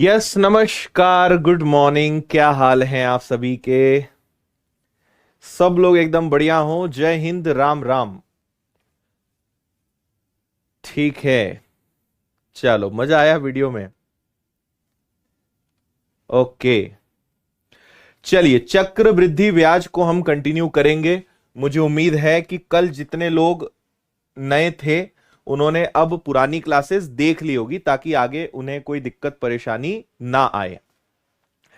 Yes, नमस्कार, good morning. क्या हाल हैं आप सभी के? सब लोग एकदम बढ़िया हो। जय हिंद, राम राम। ठीक है, चलो, मजा आया वीडियो में। ओके, चलिए, चक्र वृद्धि ब्याज को हम कंटिन्यू करेंगे। मुझे उम्मीद है कि कल जितने लोग नए थे उन्होंने अब पुरानी क्लासेस देख ली होगी, ताकि आगे उन्हें कोई दिक्कत परेशानी ना आए,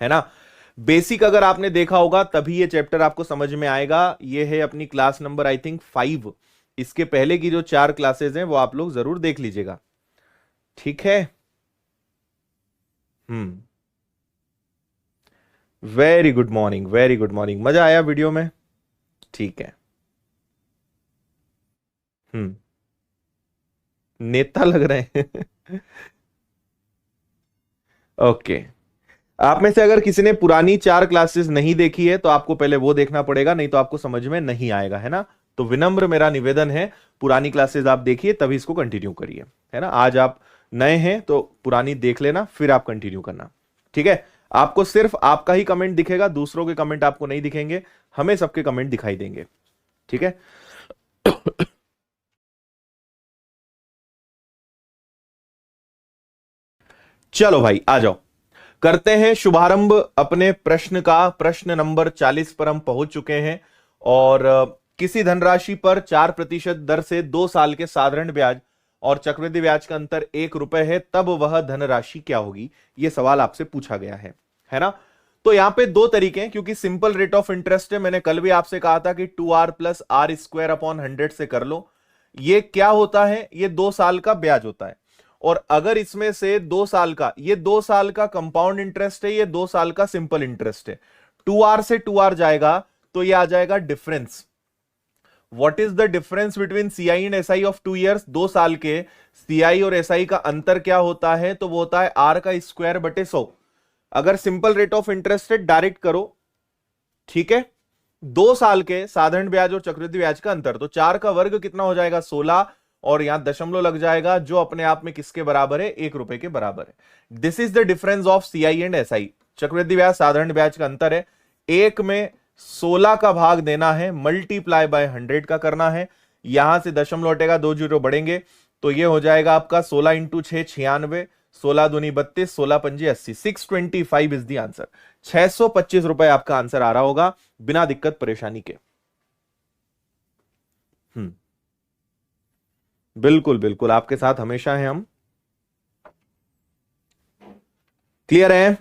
है ना। बेसिक अगर आपने देखा होगा तभी ये चैप्टर आपको समझ में आएगा। ये है अपनी क्लास नंबर आई थिंक 5। इसके पहले की जो 4 क्लासेस हैं वो आप लोग जरूर देख लीजिएगा। ठीक है। हम्म। Very good morning, very good morning. मजा आया वीडियो में? ठीक है। हम्म। नेता लग रहे हैं। ओके। आप में से अगर किसी ने पुरानी 4 क्लासेस नहीं देखी है तो आपको पहले वो देखना पड़ेगा, नहीं तो आपको समझ में नहीं आएगा, है ना। तो विनम्र मेरा निवेदन है, पुरानी क्लासेस आप देखिए तभी इसको कंटिन्यू करिए, है ना। आज आप नए हैं तो पुरानी देख लेना, फिर आप कंटिन्यू करना। ठीक है। आपको सिर्फ आपका ही कमेंट दिखेगा, दूसरों के कमेंट आपको नहीं दिखेंगे। हमें सबके कमेंट दिखाई देंगे। ठीक है। चलो भाई, आ जाओ, करते हैं शुभारंभ अपने प्रश्न का। प्रश्न नंबर 40 पर हम पहुंच चुके हैं। और किसी धनराशि पर 4% दर से 2 साल के साधारण ब्याज और चक्रवृद्धि ब्याज का अंतर 1 रुपए है, तब वह धनराशि क्या होगी? यह सवाल आपसे पूछा गया है ना। तो यहां पे दो तरीके हैं, क्योंकि सिंपल रेट ऑफ इंटरेस्ट है। मैंने कल भी आपसे कहा था कि 2r+r² अपॉन 100 से कर लो। ये क्या होता है? ये 2 साल का ब्याज होता है। और अगर इसमें से 2 साल का, ये 2 साल का कंपाउंड इंटरेस्ट है, ये 2 साल का सिंपल इंटरेस्ट है। 2r से 2r जाएगा तो ये आ जाएगा difference. What is the difference between CI and SI of 2 years? 2 साल के सीआई और एसआई का अंतर क्या होता है? तो वो होता है r² बटे 100। अगर सिंपल रेट ऑफ इंटरेस्ट है डायरेक्ट करो। ठीक है। 2 साल के साधारण ब्याज और चक्रवृद्धि ब्याज का अंतर, तो 4 का वर्ग कितना हो जाएगा? 16। और यहां दशमलव लग जाएगा, जो अपने आप में किसके बराबर है? 1 रुपए के बराबर है। This is the difference of CI and SI. चक्रवृद्धि ब्याज साधारण ब्याज का अंतर है। एक में 16 का भाग देना है, मल्टीप्लाई बाय 100 का करना है। यहां से दशमलव लौटेगा, 2 जीरो बढ़ेंगे, तो ये हो जाएगा आपका 16 इंटू 6 96, 16 दूनी 32, 16 पंजे 80, 625 इज द आंसर। 625 रुपए आपका आंसर आ रहा होगा बिना दिक्कत परेशानी के। हम्म। बिल्कुल बिल्कुल, आपके साथ हमेशा हैं हम। क्लियर है?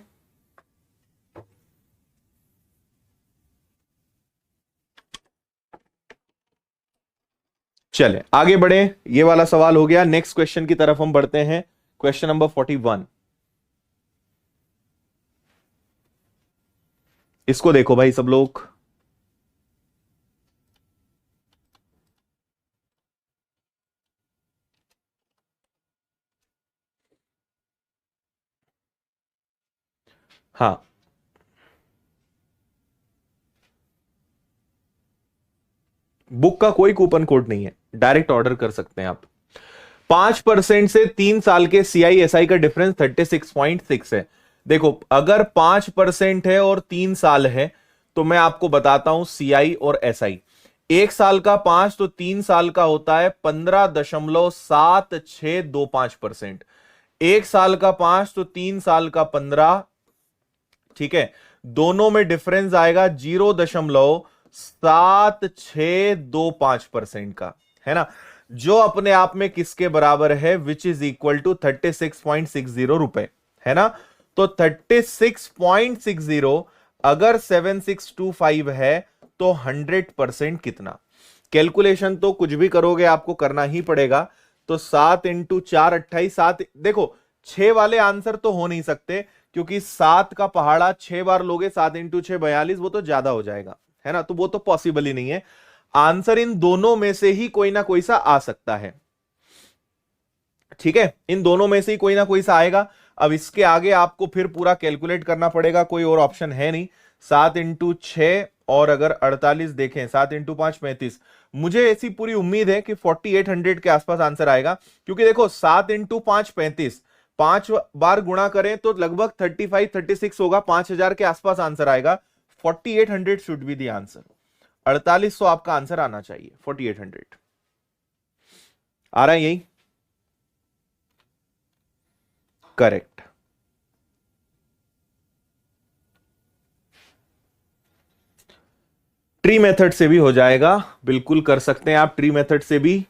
चले आगे बढ़े। ये वाला सवाल हो गया। नेक्स्ट क्वेश्चन की तरफ हम बढ़ते हैं। Question number 41। इसको देखो भाई सब लोग। हाँ, बुक का कोई कूपन कोड नहीं है, डायरेक्ट ऑर्डर कर सकते हैं आप। 5% से 3 साल के सीआई एसआई का डिफरेंस 36.6 है। देखो, अगर 5% है और 3 साल है, तो मैं आपको बताता हूं सीआई और एसआई। 1 साल का 5 तो 3 साल का होता है 15.7625%। 1 साल का 5 तो 3 साल का 15। ठीक है। दोनों में डिफरेंस आएगा 0.7625% का, है ना। जो अपने आप में किसके बराबर है? विच इज इक्वल टू 36.60 रुपए, है ना। तो 36.60 अगर 7625 है तो 100% कितना? कैलकुलेशन तो कुछ भी करोगे आपको करना ही पड़ेगा। तो 7 इंटू 4 28, 7। देखो, 6 वाले आंसर तो हो नहीं सकते, क्योंकि 7 का पहाड़ा 6 बार लोगे, 7 इंटू 6 42, वो तो ज्यादा हो जाएगा, है ना। तो वो तो पॉसिबल ही नहीं है। आंसर इन दोनों में से ही कोई ना कोई सा आ सकता है। ठीक है, इन दोनों में से ही कोई ना कोई सा आएगा। अब इसके आगे आपको फिर पूरा कैलकुलेट करना पड़ेगा, कोई और ऑप्शन है नहीं। 7 इंटू 6 और अगर 48 देखें, 7 इंटू 5 35। मुझे ऐसी पूरी उम्मीद है कि 4800 के आसपास आंसर आएगा, क्योंकि देखो 7 इंटू 5 35, 5 बार गुणा करें तो लगभग 35-36 होगा, 5,000 के आसपास आंसर आएगा। 4800 शुड बी द आंसर। 4800 आपका आंसर आना चाहिए। 4800 आ रहा है यही? करेक्ट। ट्री मेथड से भी हो जाएगा, बिल्कुल कर सकते हैं आप ट्री मेथड से भी।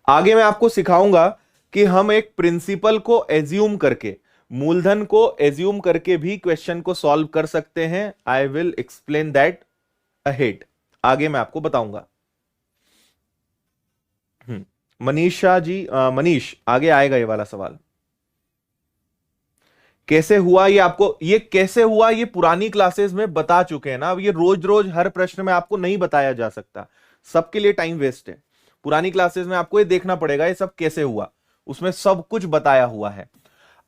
आगे मैं आपको सिखाऊंगा कि हम एक प्रिंसिपल को एज्यूम करके, मूलधन को एज्यूम करके भी क्वेश्चन को सॉल्व कर सकते हैं। I will explain that ahead, आगे मैं आपको बताऊंगा। मनीषा जी, मनीष, आगे आएगा ये वाला सवाल। कैसे हुआ ये आपको, ये कैसे हुआ ये पुरानी क्लासेस में बता चुके हैं ना। अब ये रोज रोज हर प्रश्न में आपको नहीं बताया जा सकता, सबके लिए टाइम वेस्ट है। पुरानी क्लासेस में आपको ये देखना पड़ेगा ये सब कैसे हुआ, उसमें सब कुछ बताया हुआ है।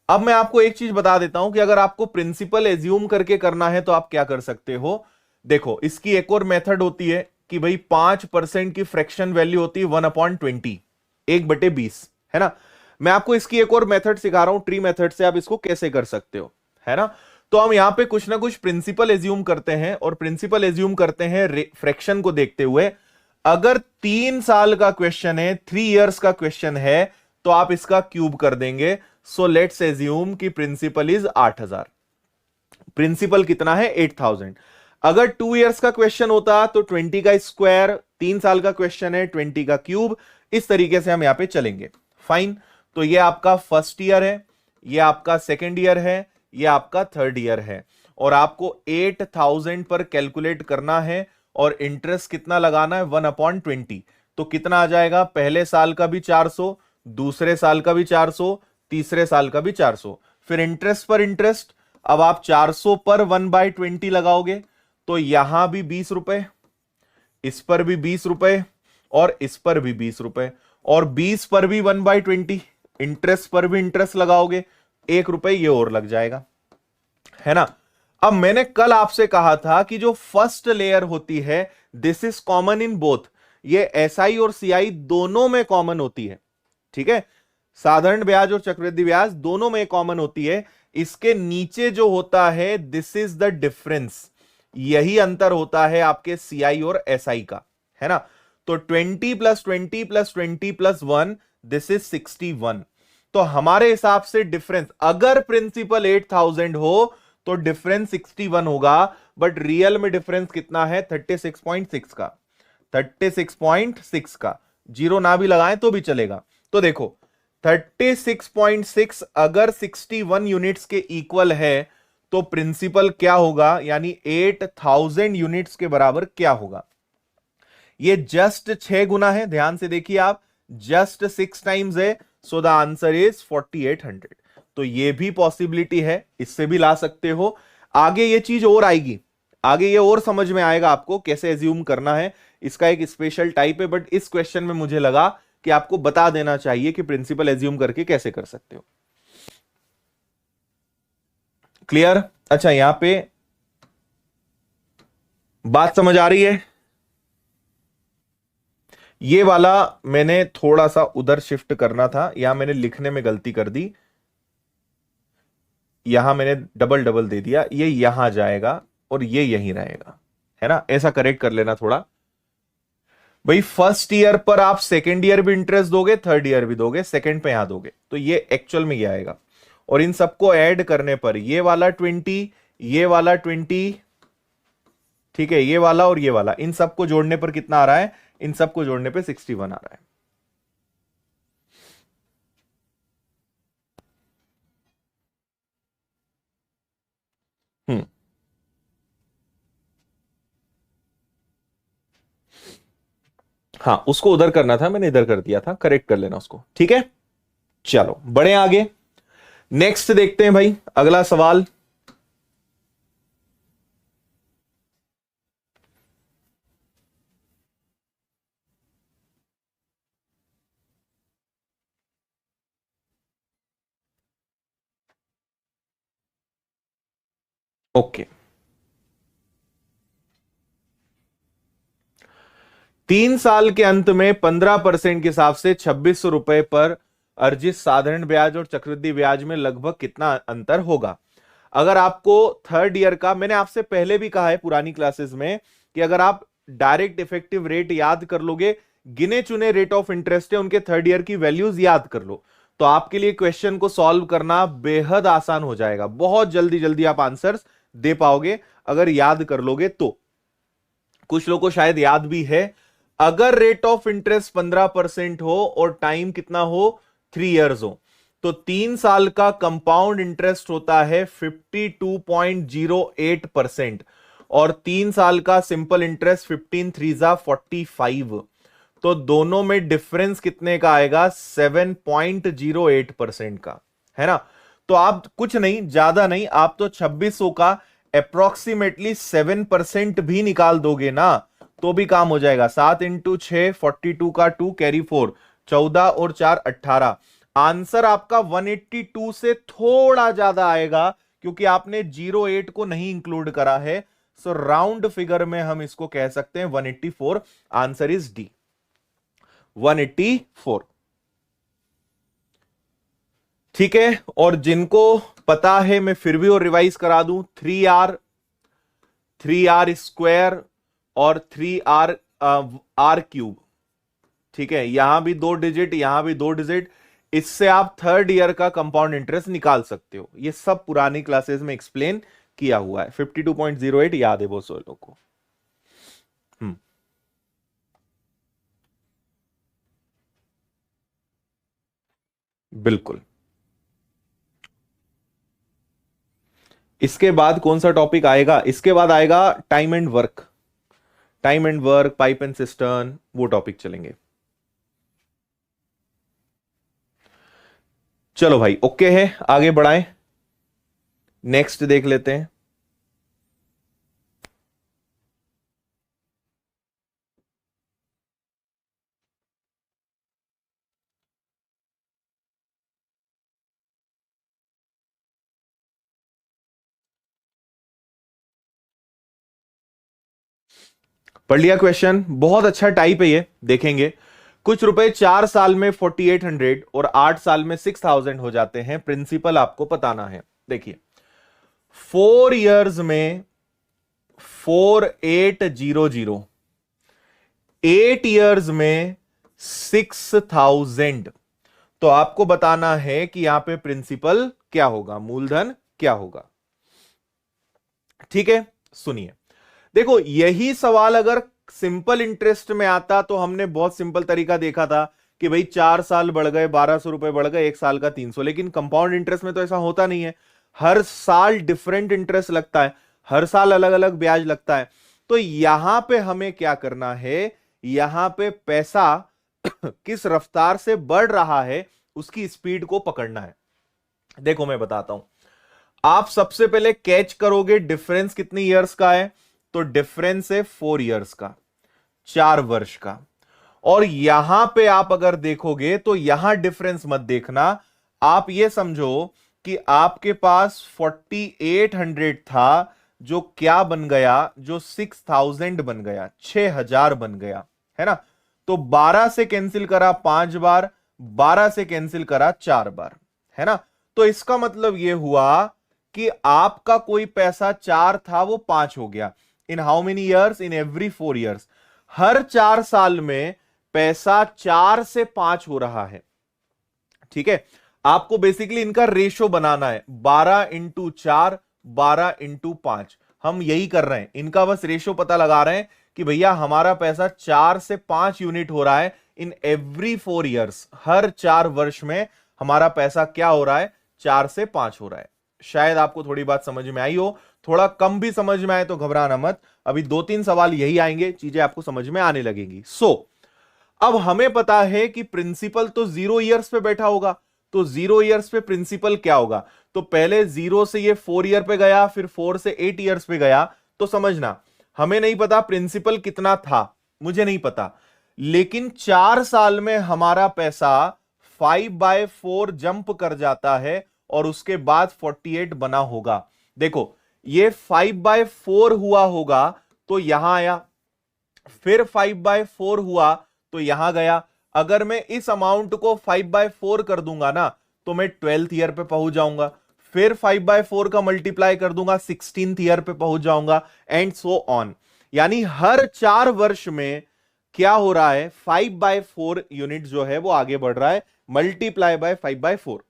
अब मैं आपको एक चीज बता देता हूं कि अगर आपको प्रिंसिपल एज्यूम करके करना है तो आप क्या कर सकते हो। देखो, इसकी एक और मेथड होती है कि भाई 5% की फ्रैक्शन वैल्यू होती है 1/20, 1/20, है ना। मैं आपको इसकी एक और मेथड सिखा रहा हूं, ट्री मेथड से आप इसको कैसे कर सकते हो, है ना। तो हम यहां पे कुछ ना कुछ प्रिंसिपल एज्यूम करते हैं, और प्रिंसिपल एज्यूम करते हैं फ्रैक्शन को देखते हुए। अगर 3 साल का क्वेश्चन है, 3 इयर्स का क्वेश्चन है, तो आप इसका क्यूब कर देंगे। सो लेट्स एज्यूम कि प्रिंसिपल इज 8000। प्रिंसिपल कितना है? 8000। अगर 2 इयर्स का क्वेश्चन होता तो 20 का स्क्वायर, 3 साल का क्वेश्चन है 20 का क्यूब। इस तरीके से हम यहां पे चलेंगे। फाइन। तो ये आपका फर्स्ट ईयर है, ये आपका सेकेंड ईयर है, ये आपका थर्ड ईयर है, और आपको 8000 पर कैलकुलेट करना है, और इंटरेस्ट कितना लगाना है? 1/20। तो कितना आ जाएगा? पहले साल का भी 400, दूसरे साल का भी 400, तीसरे साल का भी 400, फिर इंटरेस्ट पर इंटरेस्ट। अब आप 400 पर 1/20 लगाओगे तो यहां भी 20 रुपए, इस पर भी 20 रुपए, और इस पर भी 20 रुपए, और 20 पर भी 1/20, इंटरेस्ट पर भी इंटरेस्ट लगाओगे, 1 रुपए ये और लग जाएगा, है ना। अब मैंने कल आपसे कहा था कि जो फर्स्ट लेयर होती है, this is common in both, ये एसआई और सीआई दोनों में कॉमन होती है, ठीक है। साधारण ब्याज और चक्रवृद्धि ब्याज दोनों में कॉमन होती है। इसके नीचे जो होता है, दिस इज द डिफरेंस, यही अंतर होता है आपके सीआई और एसआई का, है ना। तो 20 + 20 + 20 + 1, दिस इज 61। तो हमारे हिसाब से डिफरेंस, अगर प्रिंसिपल 8000 हो तो डिफरेंस 61 होगा, बट रियल में डिफरेंस कितना है? 36.6 का, 36.6 का। जीरो ना भी लगाएं तो भी चलेगा। तो देखो, 36.6 अगर 61 यूनिट्स के इक्वल है तो प्रिंसिपल क्या होगा, यानी 8000 यूनिट्स के बराबर क्या होगा? ये जस्ट 6 गुना है, ध्यान से देखिए आप, जस्ट 6 टाइम्स है। So the answer is 4800। तो ये भी पॉसिबिलिटी है, इससे भी ला सकते हो। आगे ये चीज और आएगी, आगे ये और समझ में आएगा आपको कैसे एज्यूम करना है। इसका एक स्पेशल टाइप है, बट इस क्वेश्चन में मुझे लगा कि आपको बता देना चाहिए कि प्रिंसिपल एज्यूम करके कैसे कर सकते हो। क्लियर? अच्छा, यहां पे बात समझ आ रही है? ये वाला मैंने थोड़ा सा उधर शिफ्ट करना था, यहां मैंने लिखने में गलती कर दी, यहां मैंने डबल डबल दे दिया, ये यहां जाएगा और ये यहीं रहेगा, है ना। ऐसा करेक्ट कर लेना थोड़ा। भाई फर्स्ट ईयर पर आप सेकेंड ईयर भी इंटरेस्ट दोगे, थर्ड ईयर भी दोगे, सेकेंड पे यहां दोगे, तो ये एक्चुअल में ये आएगा। और इन सबको ऐड करने पर ये वाला 20, ये वाला 20, ठीक है, ये वाला और ये वाला, इन सबको जोड़ने पर कितना आ रहा है? इन सबको जोड़ने पे 61 आ रहा है। हम्म, हाँ, उसको उधर करना था, मैंने इधर कर दिया था, करेक्ट कर लेना उसको, ठीक है। चलो बढ़े आगे, नेक्स्ट देखते हैं भाई, अगला सवाल। ओके, 3 साल के अंत में 15% के हिसाब से 2600 रुपए पर अर्जित साधारण ब्याज और चक्रवृद्धि ब्याज में लगभग कितना अंतर होगा? अगर आपको थर्ड ईयर का, मैंने आपसे पहले भी कहा है पुरानी क्लासेस में कि अगर आप डायरेक्ट इफेक्टिव रेट याद कर लोगे, गिने चुने रेट ऑफ इंटरेस्ट है उनके थर्ड ईयर की वैल्यूज याद कर लो, तो आपके लिए क्वेश्चन को सॉल्व करना बेहद आसान हो जाएगा। बहुत जल्दी जल्दी आप आंसर्स दे पाओगे अगर याद कर लोगे तो। कुछ लोगों को शायद याद भी है, अगर रेट ऑफ इंटरेस्ट 15% हो और टाइम कितना हो, 3 इयर्स हो, तो 3 साल का कंपाउंड इंटरेस्ट होता है 52.08% और 3 साल का सिंपल इंटरेस्ट 15 3 जा 45। तो दोनों में डिफरेंस कितने का आएगा? 7.08% का, है ना। तो आप कुछ नहीं, ज्यादा नहीं, आप तो 2600 का अप्रोक्सीमेटली 7% भी निकाल दोगे ना तो भी काम हो जाएगा। 7 इंटू 6 42 का 2 कैरी 4 14 और 4 18। आंसर आपका 182 से थोड़ा ज्यादा आएगा क्योंकि आपने 08 को नहीं इंक्लूड करा है। सो राउंड फिगर में हम इसको कह सकते हैं 184। Answer is D, 184। ठीक है, और जिनको पता है मैं फिर भी और रिवाइज करा दूं, 3r स्क्वायर और 3r r क्यूब। ठीक है, यहां भी 2 डिजिट, यहां भी 2 डिजिट, इससे आप थर्ड ईयर का कंपाउंड इंटरेस्ट निकाल सकते हो। ये सब पुरानी क्लासेस में एक्सप्लेन किया हुआ है। 52.08 याद है वो सो लोगों को। बिल्कुल। इसके बाद कौन सा टॉपिक आएगा? इसके बाद आएगा time and work. Time and work, pipe and cistern, वो टॉपिक चलेंगे। चलो भाई, ओके है, आगे बढ़ाएं, नेक्स्ट देख लेते हैं। पढ़ लिया क्वेश्चन? बहुत अच्छा टाइप है ये, देखेंगे। कुछ रुपए 4 साल में 4800 और 8 साल में 6000 हो जाते हैं, प्रिंसिपल आपको बताना है। देखिए, 4 इयर्स में 4800, 8 इयर्स में 6000। तो आपको बताना है कि यहां पे प्रिंसिपल क्या होगा, मूलधन क्या होगा। ठीक है, सुनिए। देखो, यही सवाल अगर सिंपल इंटरेस्ट में आता तो हमने बहुत सिंपल तरीका देखा था कि भाई 4 साल बढ़ गए 1200 रुपए बढ़ गए, 1 साल का 300। लेकिन कंपाउंड इंटरेस्ट में तो ऐसा होता नहीं है, हर साल डिफरेंट इंटरेस्ट लगता है, हर साल अलग अलग ब्याज लगता है। तो यहां पे हमें क्या करना है, यहां पे पैसा किस रफ्तार से बढ़ रहा है उसकी स्पीड को पकड़ना है। देखो मैं बताता हूं, आप सबसे पहले कैच करोगे डिफरेंस कितनी इयर्स का है, तो डिफरेंस है 4 इयर्स का, 4 वर्ष का। और यहां पे आप अगर देखोगे तो यहां डिफरेंस मत देखना, आप ये समझो कि आपके पास 4800 था जो क्या बन गया, जो 6000 बन गया, 6000 बन गया, है ना। तो 12 से कैंसिल करा 5 बार, 12 से कैंसिल करा 4 बार, है ना। तो इसका मतलब यह हुआ कि आपका कोई पैसा 4 था वो 5 हो गया। In how many years? In every 4 years. हर 4 साल में पैसा 4 से 5 हो रहा है। ठीक है, आपको बेसिकली इनका रेशो बनाना है, 12 इंटू 4, 12 इंटू 5। हम यही कर रहे हैं, इनका बस रेशो पता लगा रहे हैं कि भैया हमारा पैसा 4 से 5 यूनिट हो रहा है इन एवरी 4 ईयर्स। हर 4 वर्ष में हमारा पैसा क्या हो रहा है, 4 से 5 हो रहा है। शायद आपको थोड़ी बात समझ में आई हो, थोड़ा कम भी समझ में आए तो घबराना मत, अभी 2-3 सवाल यही आएंगे, चीजें आपको समझ में आने लगेंगी। अब हमें पता है कि प्रिंसिपल तो 0 ईयर्स पे बैठा होगा, तो 0 ईयर्स पे प्रिंसिपल क्या होगा, तो पहले 0 से ये 4 ईयर पे गया, फिर 4 से 8 ईयर्स पे गया। तो समझना, हमें नहीं पता प्रिंसिपल कितना था, मुझे नहीं पता, लेकिन 4 साल में हमारा पैसा 5/4 जंप कर जाता है और उसके बाद 48 बना होगा। देखो, ये 5/4 हुआ होगा तो यहां आया, फिर 5/4 हुआ तो यहां गया, अगर मैं इस अमाउंट को 5/4 कर दूंगा ना तो मैं 12th ईयर पे पहुंच जाऊंगा, फिर 5/4 का मल्टीप्लाई कर दूंगा 16th ईयर पे पहुंच जाऊंगा, एंड सो ऑन। यानी हर 4 वर्ष में क्या हो रहा है, 5/4 यूनिट जो है वो आगे बढ़ रहा है, मल्टीप्लाई बाय 5/4।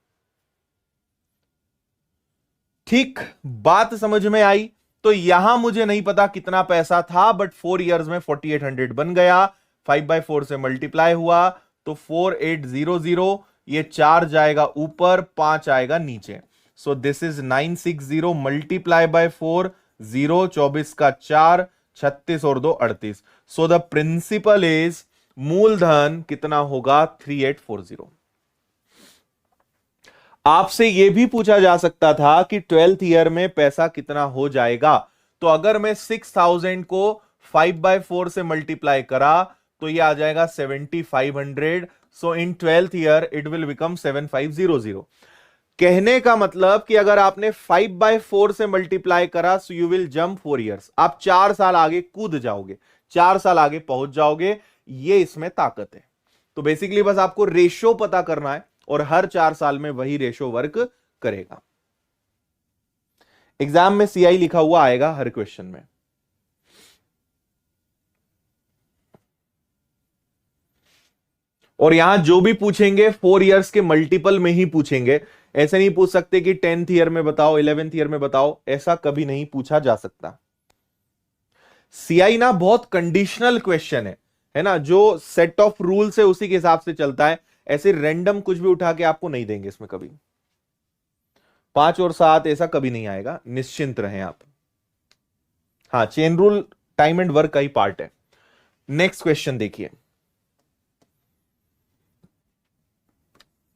ठीक, बात समझ में आई। तो यहां मुझे नहीं पता कितना पैसा था, बट 4 इयर्स में 4800 बन गया, 5/4 से मल्टीप्लाई हुआ तो 4800, ये 4 जाएगा ऊपर, 5 आएगा नीचे। So this is 960 multiply by 4, 0, 24 का 4, 36 और 2 38। सो द प्रिंसिपल इज, मूलधन कितना होगा, 3840। आपसे यह भी पूछा जा सकता था कि 12th ईयर में पैसा कितना हो जाएगा। तो अगर मैं 6000 को 5/4 से मल्टीप्लाई करा तो यह आ जाएगा 7500। सो इन 12th year it will become 7500। कहने का मतलब कि अगर आपने 5/4 से मल्टीप्लाई करा so you will jump 4 years, आप 4 साल आगे कूद जाओगे, 4 साल आगे पहुंच जाओगे। ये इसमें ताकत है। तो बेसिकली बस आपको रेशो पता करना है और हर 4 साल में वही रेशो वर्क करेगा। एग्जाम में सीआई लिखा हुआ आएगा हर क्वेश्चन में। और यहां जो भी पूछेंगे 4 इयर्स के मल्टीपल में ही पूछेंगे। ऐसे नहीं पूछ सकते कि 10th ईयर में बताओ, 11th ईयर में बताओ, ऐसा कभी नहीं पूछा जा सकता। सीआई ना बहुत कंडीशनल क्वेश्चन है ना, जो सेट ऑफ रूल्स है उसी के हिसाब से चलता है। ऐसे रैंडम कुछ भी उठा के आपको नहीं देंगे इसमें कभी। 5 और 7 ऐसा कभी नहीं आएगा, निश्चिंत रहें आप। हाँ, chain rule time and work का ही पार्ट है। नेक्स्ट क्वेश्चन देखिए,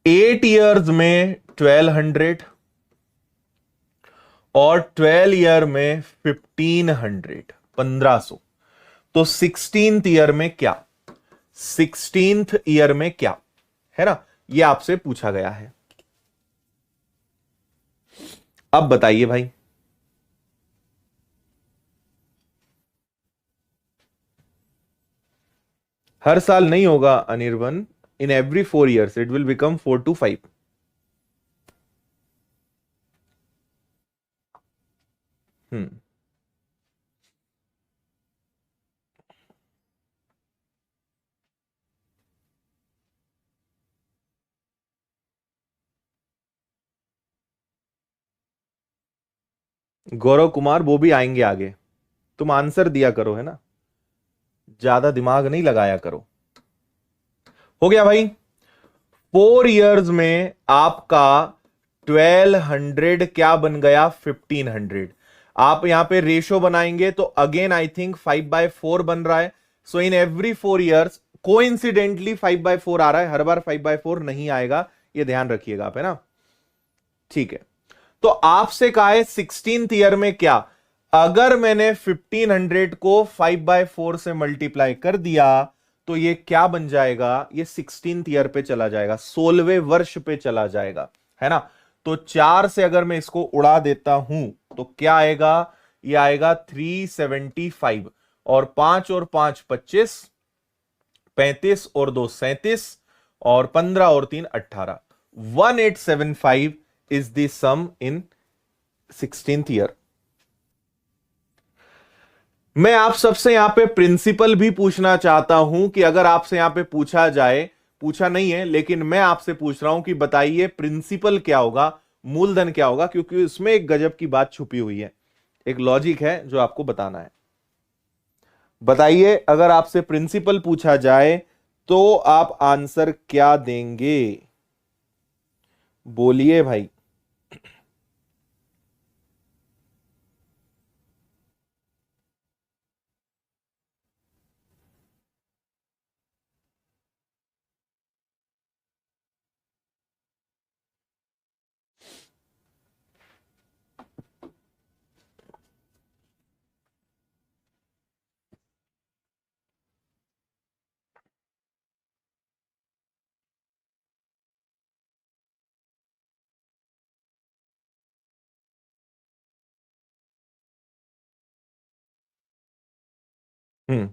8 इयर्स में 1200 और 12 ईयर में 1500, 1500। तो 16th ईयर में क्या, 16th ईयर में क्या है ना, यह आपसे पूछा गया है। अब बताइए भाई। हर साल नहीं होगा अनिर्बन, इन every 4 years it will become 4 to 5। हम्म। गौरव कुमार वो भी आएंगे आगे, तुम आंसर दिया करो, है ना, ज्यादा दिमाग नहीं लगाया करो। हो गया भाई। 4 इयर्स में आपका 1200 क्या बन गया, 1500। आप यहां पे रेशो बनाएंगे तो अगेन आई थिंक 5/4 बन रहा है। सो इन एवरी 4 इयर्स कोइंसिडेंटली 5/4 आ रहा है, हर बार 5/4 नहीं आएगा, ये ध्यान रखिएगा आप, है ना। ठीक है, तो आपसे कहा है 16th ईयर में क्या। अगर मैंने 1500 को 5/4 से मल्टीप्लाई कर दिया तो ये क्या बन जाएगा, ये 16th ईयर पे चला जाएगा, 16वें वर्ष पे चला जाएगा, है ना। तो 4 से अगर मैं इसको उड़ा देता हूं तो क्या आएगा, ये आएगा 375। और 5 और 5 25, 35 और 2 37, और 15 और 3 18, 1875 is the sum in 16th year. मैं आप सबसे यहां पे प्रिंसिपल भी पूछना चाहता हूं कि अगर आपसे यहां पे पूछा जाए, पूछा नहीं है लेकिन मैं आपसे पूछ रहा हूं कि बताइए प्रिंसिपल क्या होगा, मूलधन क्या होगा, क्योंकि उसमें एक गजब की बात छुपी हुई है, एक लॉजिक है जो आपको बताना है। बताइए, अगर आपसे प्रिंसिपल पूछा जाए तो आप आंसर क्या देंगे, बोलिए भाई। हम्म।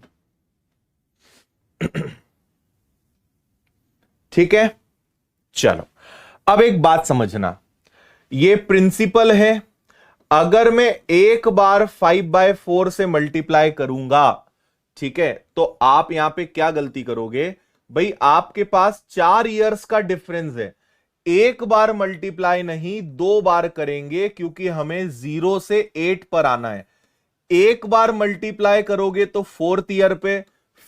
ठीक है, चलो अब एक बात समझना, ये प्रिंसिपल है। अगर मैं एक बार 5/4 से मल्टीप्लाई करूंगा, ठीक है, तो आप यहां पे क्या गलती करोगे भाई, आपके पास 4 इयर्स का डिफरेंस है, एक बार मल्टीप्लाई नहीं 2 बार करेंगे, क्योंकि हमें 0 से 8 पर आना है। एक बार मल्टीप्लाई करोगे तो 4th ईयर पे,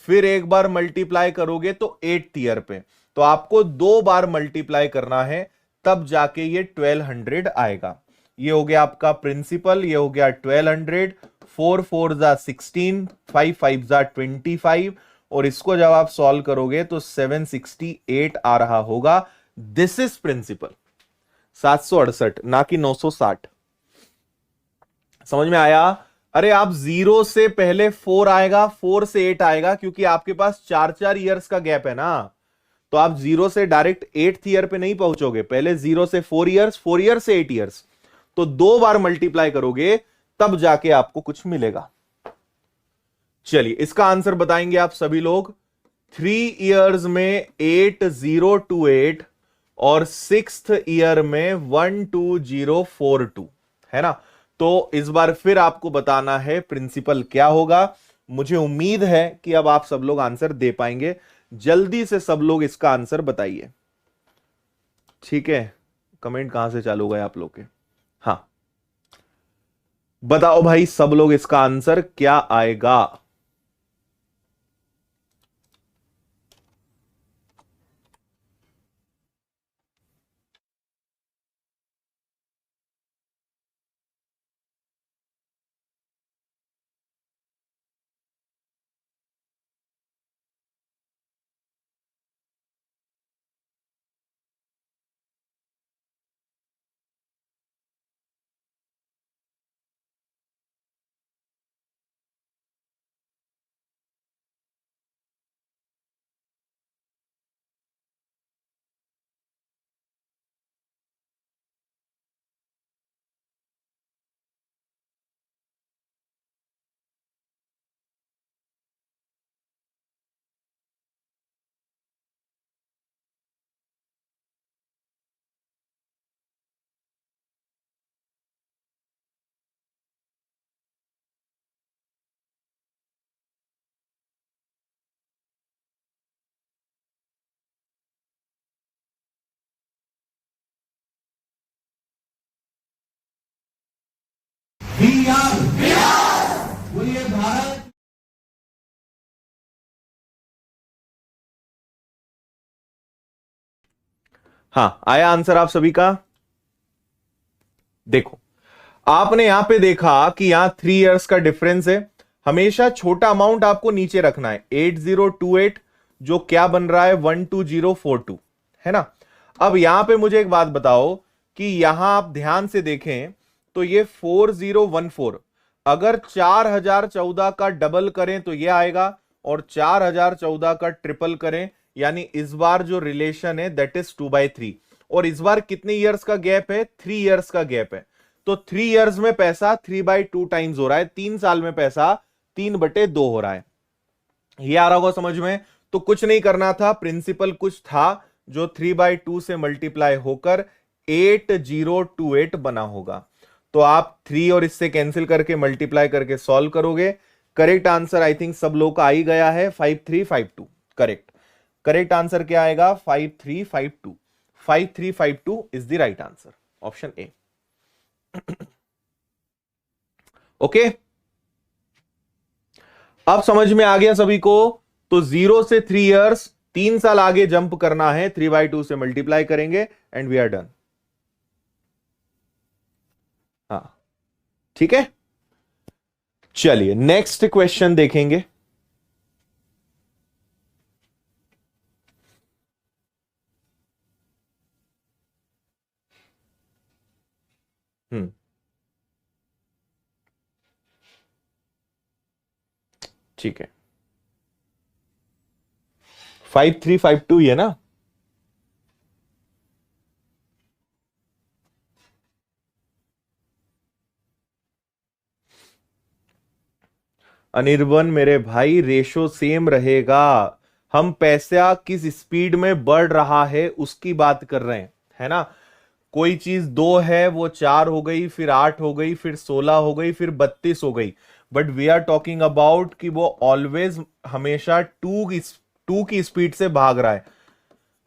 फिर एक बार मल्टीप्लाई करोगे तो 8th ईयर पे, तो आपको 2 बार मल्टीप्लाई करना है, तब जाके ये 1200 आएगा। ये हो गया आपका प्रिंसिपल, ये हो गया 1200, 4 4 जा 16, 5 5 जा 25, और इसको जब आप सॉल्व करोगे तो 768 आ रहा होगा। दिस इज प्रिंसिपल, 768 ना कि 960। समझ में आया? अरे आप 0 से पहले 4 आएगा, 4 से 8 आएगा, क्योंकि आपके पास 4 इयर्स का गैप है ना, तो आप 0 से डायरेक्ट 8th ईयर पे नहीं पहुंचोगे, पहले 0 से 4 इयर्स, 4 इयर्स से 8 इयर्स, तो 2 बार मल्टीप्लाई करोगे तब जाके आपको कुछ मिलेगा। चलिए इसका आंसर बताएंगे आप सभी लोग। 3 इयर्स में 8028 और 6th ईयर में 12042 है ना। तो इस बार फिर आपको बताना है प्रिंसिपल क्या होगा। मुझे उम्मीद है कि अब आप सब लोग आंसर दे पाएंगे। जल्दी से सब लोग इसका आंसर बताइए, ठीक है। कमेंट कहां से चालू गए आप लोग के? हाँ बताओ भाई सब लोग, इसका आंसर क्या आएगा? बोलिए भारत। हाँ आया आंसर आप सभी का? देखो आपने यहां पे देखा कि यहां 3 इयर्स का डिफरेंस है। हमेशा छोटा अमाउंट आपको नीचे रखना है। 8028 जो क्या बन रहा है 12042 है ना। अब यहां पे मुझे एक बात बताओ कि यहां आप ध्यान से देखें तो ये 4014 अगर 4014 का डबल करें तो ये आएगा, और 4014 का ट्रिपल करें, यानी इस बार जो रिलेशन है दैट इज 2/3। और इस बार कितने इयर्स का गैप है? 3 इयर्स का गैप है। तो 3 इयर्स में पैसा 3/2 टाइम्स हो रहा है, 3 साल में पैसा 3/2 हो रहा है। ये आ रहा होगा समझ में? तो कुछ नहीं करना था, प्रिंसिपल कुछ था जो 3/2 से मल्टीप्लाई होकर 8028 बना होगा। तो आप 3 और इससे कैंसिल करके मल्टीप्लाई करके सॉल्व करोगे। करेक्ट आंसर आई थिंक सब लोग का आ ही गया है, 5352। करेक्ट, करेक्ट आंसर क्या आएगा? 5352। 5352 is the right answer, option A. Okay अब समझ में आ गया सभी को? तो 0 से 3 इयर्स, 3 साल आगे जंप करना है, 3/2 से मल्टीप्लाई करेंगे एंड वी आर डन। हाँ ठीक है, चलिए नेक्स्ट क्वेश्चन देखेंगे। हम्म ठीक है, 5352 ही है ना। अनिर्बन मेरे भाई रेशो सेम रहेगा। हम पैसा किस स्पीड में बढ़ रहा है उसकी बात कर रहे हैं, है ना। कोई चीज 2 है, वो 4 हो गई, फिर 8 हो गई, फिर 16 हो गई, फिर 32 हो गई। But we are talking about कि वो ऑलवेज हमेशा 2 की स्पीड से भाग रहा है।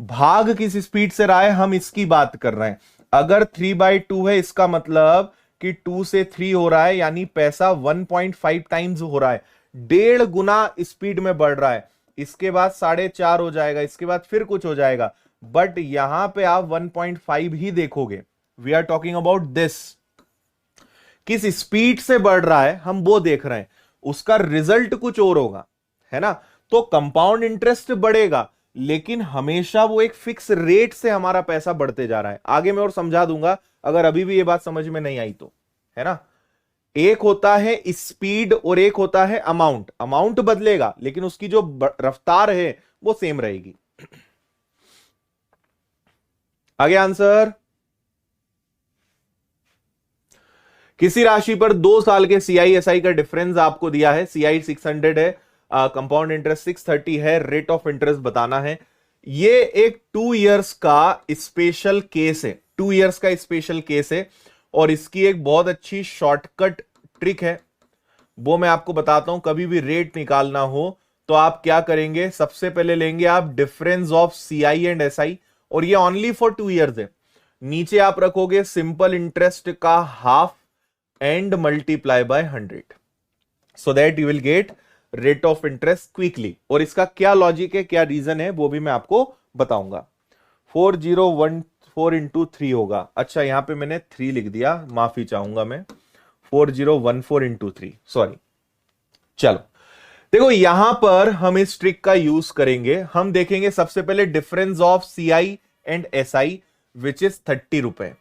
भाग किस स्पीड से रहा है, हम इसकी बात कर रहे हैं। अगर 3/2 है, इसका मतलब कि 2 से 3 हो रहा है, यानी पैसा 1.5 टाइम्स हो रहा है, 1.5 गुना स्पीड में बढ़ रहा है। इसके बाद 4.5 हो जाएगा, इसके बाद फिर कुछ हो जाएगा, बट यहां पे आप 1.5 ही देखोगे। We are talking about this, किस स्पीड से बढ़ रहा है हम वो देख रहे हैं, उसका रिजल्ट कुछ और होगा, है ना। तो कंपाउंड इंटरेस्ट बढ़ेगा, लेकिन हमेशा वो एक फिक्स रेट से हमारा पैसा बढ़ते जा रहा है। आगे मैं और समझा दूंगा अगर अभी भी ये बात समझ में नहीं आई तो, है ना। एक होता है स्पीड और एक होता है अमाउंट। अमाउंट बदलेगा लेकिन उसकी जो रफ्तार है वो सेम रहेगी। आगे आंसर, किसी राशि पर 2 साल के CISI का डिफरेंस आपको दिया है। CI 600 है, कंपाउंड इंटरेस्ट 630 है, रेट ऑफ इंटरेस्ट बताना है। ये एक 2 इयर्स का स्पेशल केस है, 2 इयर्स का स्पेशल केस है, और इसकी एक बहुत अच्छी शॉर्टकट ट्रिक है, वो मैं आपको बताता हूं। कभी भी रेट निकालना हो तो आप क्या करेंगे, सबसे पहले लेंगे आप difference of CI and SI, और ये ओनली फॉर 2 इयर्स है। नीचे आप रखोगे सिंपल इंटरेस्ट का half and multiply by 100 so that you will get rate of interest quickly। और इसका क्या लॉजिक है, क्या रीजन है, वो भी मैं आपको बताऊंगा। 4014 इंटू 3 होगा। अच्छा, यहां पे मैंने 3 लिख दिया, माफी चाहूंगा मैं। 4014 इंटू 3, सॉरी। चलो देखो, यहां पर हम इस ट्रिक का यूज करेंगे। हम देखेंगे सबसे पहले difference of CI and SI which is 30 रुपए।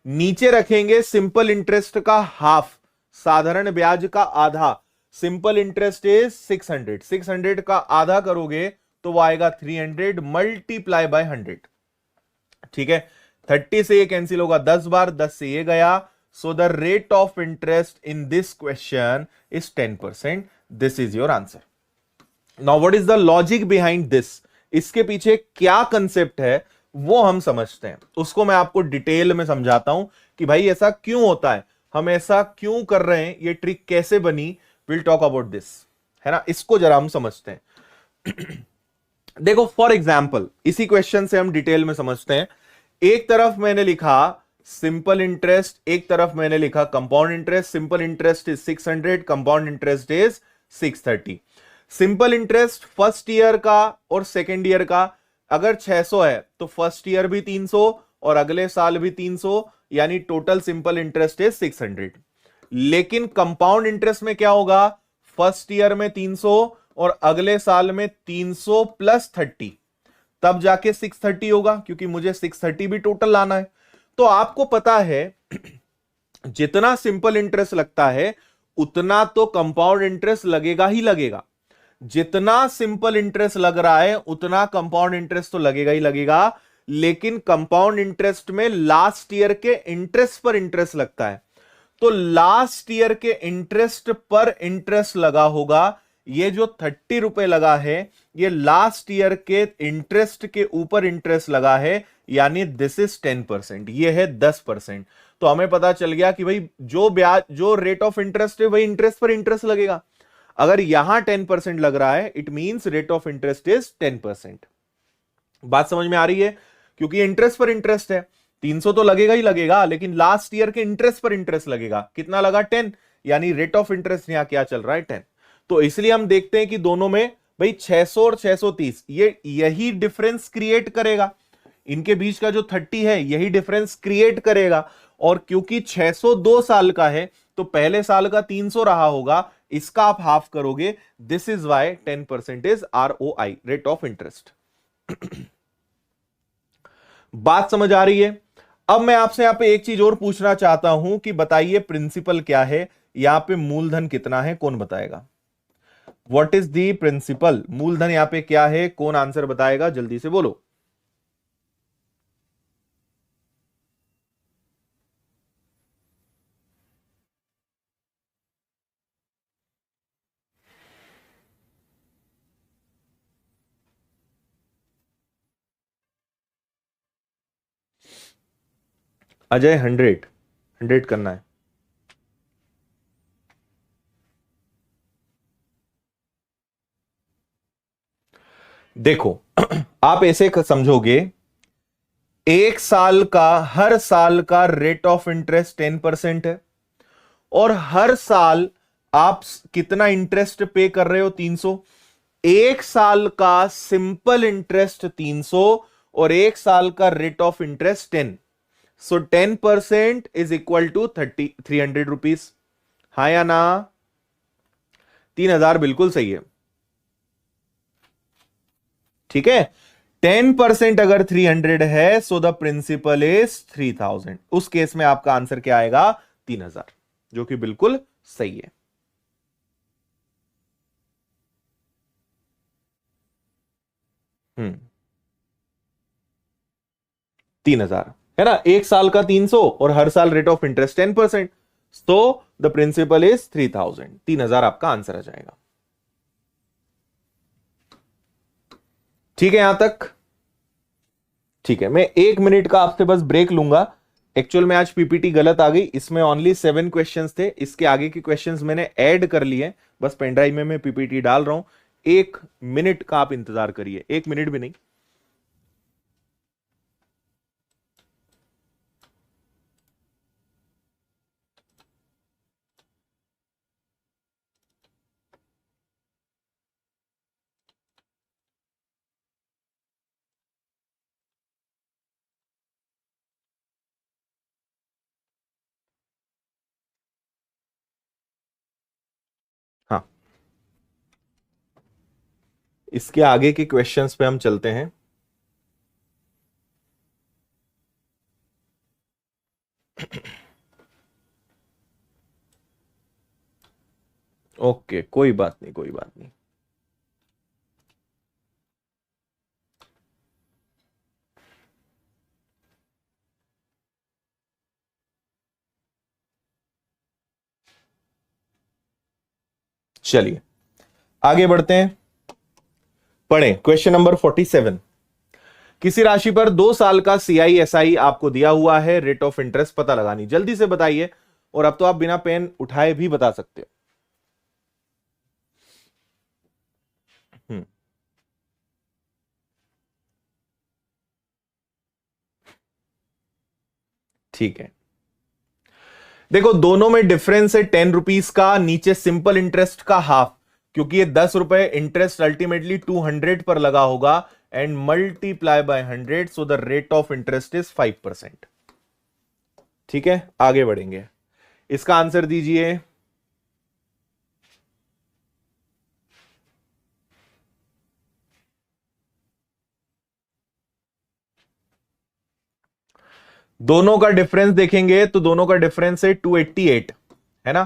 नीचे रखेंगे सिंपल इंटरेस्ट का हाफ, साधारण ब्याज का आधा। सिंपल इंटरेस्ट इज 600, 600 का आधा करोगे तो वो आएगा 300 मल्टीप्लाई बाय 100। ठीक है, 30 से ये कैंसिल होगा 10 बार, 10 से ये गया। So the rate of interest in this question is 10%। This is your answer. Now what is the logic behind this, इसके पीछे क्या कंसेप्ट है वो हम समझते हैं, उसको मैं आपको डिटेल में समझाता हूं कि भाई ऐसा क्यों होता है, हम ऐसा क्यों कर रहे हैं, ये ट्रिक कैसे बनी। विल टॉक अबाउट दिस, है ना। इसको जरा हम समझते हैं। देखो फॉर एग्जाम्पल, इसी क्वेश्चन से हम डिटेल में समझते हैं। एक तरफ मैंने लिखा सिंपल इंटरेस्ट, एक तरफ मैंने लिखा compound interest. Simple interest is 600, compound interest is 630। Simple interest first year का और सेकेंड ईयर का अगर 600 है तो फर्स्ट ईयर भी 300 और अगले साल भी 300, यानी टोटल सिंपल इंटरेस्ट इज 600। लेकिन कंपाउंड इंटरेस्ट में क्या होगा, फर्स्ट ईयर में 300 और अगले साल में 300 प्लस 30, तब जाके 630 होगा, क्योंकि मुझे 630 भी टोटल लाना है। तो आपको पता है जितना सिंपल इंटरेस्ट लगता है उतना तो कंपाउंड इंटरेस्ट लगेगा ही लगेगा। जितना सिंपल इंटरेस्ट लग रहा है उतना कंपाउंड इंटरेस्ट तो लगेगा ही लगेगा, लेकिन कंपाउंड इंटरेस्ट में लास्ट ईयर के इंटरेस्ट पर इंटरेस्ट लगता है। तो लास्ट ईयर के इंटरेस्ट पर इंटरेस्ट लगा होगा। ये जो 30 रुपए लगा है ये लास्ट ईयर के इंटरेस्ट के ऊपर इंटरेस्ट लगा है, यानी दिस इज 10%, ये है 10%। तो हमें पता चल गया कि भाई जो ब्याज, जो रेट ऑफ इंटरेस्ट है वही इंटरेस्ट पर इंटरेस्ट लगेगा। अगर यहां 10% लग रहा है it means rate of interest is 10%। बात समझ में आ रही है, क्योंकि इंटरेस्ट पर इंटरेस्ट है, 300 तो लगेगा ही लगेगा, लेकिन लास्ट ईयर के इंटरेस्ट पर इंटरेस्ट लगेगा। कितना लगा, 10, यानी रेट ऑफ इंटरेस्ट यहां क्या चल रहा है, 10। तो इसलिए हम देखते हैं कि दोनों में भाई 600 और 630 ये यही डिफरेंस क्रिएट करेगा, इनके बीच का जो 30 है यही डिफरेंस क्रिएट करेगा। और क्योंकि 600 2 साल का है तो पहले साल का 300 रहा होगा, इसका आप हाफ करोगे। This is why 10% is ROI, rate of interest. बात समझ आ रही है। अब मैं आपसे यहां पे एक चीज और पूछना चाहता हूं कि बताइए प्रिंसिपल क्या है, यहां पे मूलधन कितना है, कौन बताएगा। व्हाट इज दी प्रिंसिपल, मूलधन यहां पे क्या है, कौन आंसर बताएगा, जल्दी से बोलो। अजय 100 करना है। देखो आप ऐसे समझोगे, एक साल का, हर साल का रेट ऑफ इंटरेस्ट 10% है, और हर साल आप कितना इंटरेस्ट पे कर रहे हो? 300। एक साल का सिंपल इंटरेस्ट 300 और एक साल का rate of interest 10। So 10% is equal to 300 rupees. हाँ या ना? 3000 बिल्कुल सही है। ठीक है, 10% अगर 300 है, सो द प्रिंसिपल इज 3000। उस केस में आपका आंसर क्या आएगा? 3000, जो कि बिल्कुल सही है। हम्म, 3000 है ना, एक साल का 300 और हर साल रेट ऑफ इंटरेस्ट 10%, तो द प्रिंसिपल इज 3000। 3000 आपका आंसर आ जाएगा। ठीक है यहां तक? ठीक है, मैं 1 मिनट का आपसे बस ब्रेक लूंगा। एक्चुअल में आज पीपीटी गलत आ गई, इसमें ओनली 7 क्वेश्चंस थे, इसके आगे के क्वेश्चंस मैंने ऐड कर लिए। बस पेनड्राइव में मैं पीपीटी डाल रहा हूं। 1 मिनट का आप इंतजार करिए, 1 मिनट भी नहीं। हाँ, इसके आगे के क्वेश्चंस पे हम चलते हैं। ओके, कोई बात नहीं, कोई बात नहीं। चलिए आगे बढ़ते हैं, पढ़ें क्वेश्चन नंबर 47। किसी राशि पर 2 साल का CISI आपको दिया हुआ है, रेट ऑफ इंटरेस्ट पता लगानी, जल्दी से बताइए। और अब तो आप बिना पेन उठाए भी बता सकते हो। हम्म, ठीक है। देखो दोनों में डिफरेंस है 10 रुपीज का, नीचे सिंपल इंटरेस्ट का हाफ, क्योंकि ये 10 रुपए इंटरेस्ट अल्टीमेटली 200 पर लगा होगा, and multiply by 100, so the rate of interest is 5%। ठीक है, आगे बढ़ेंगे, इसका आंसर दीजिए। दोनों का डिफरेंस देखेंगे तो दोनों का डिफरेंस है 288, है ना?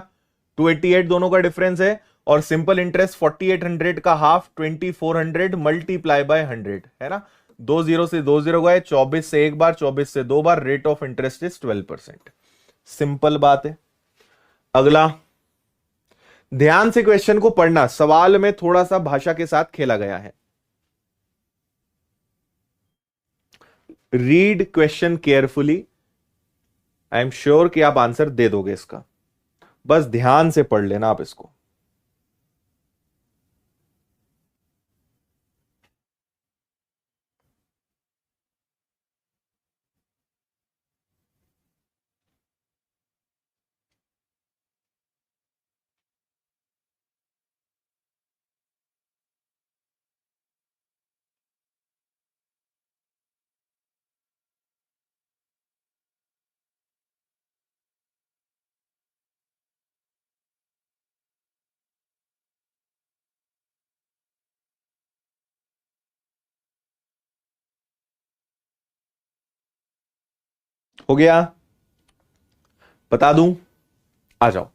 288 दोनों का डिफरेंस है, और सिंपल इंटरेस्ट 4800 का हाफ 2400 मल्टीप्लाई बाय 100, है ना? 20 से 20 गए, 24 से एक बार, 24 से दो बार, rate of interest is 12%। Simple बात है। अगला, ध्यान से क्वेश्चन को पढ़ना, सवाल में थोड़ा सा भाषा के साथ खेला गया है। Read question carefully, I am sure कि आप आंसर दे दोगे इसका, बस ध्यान से पढ़ लेना आप इसको। हो गया? बता दूं? आ जाओ।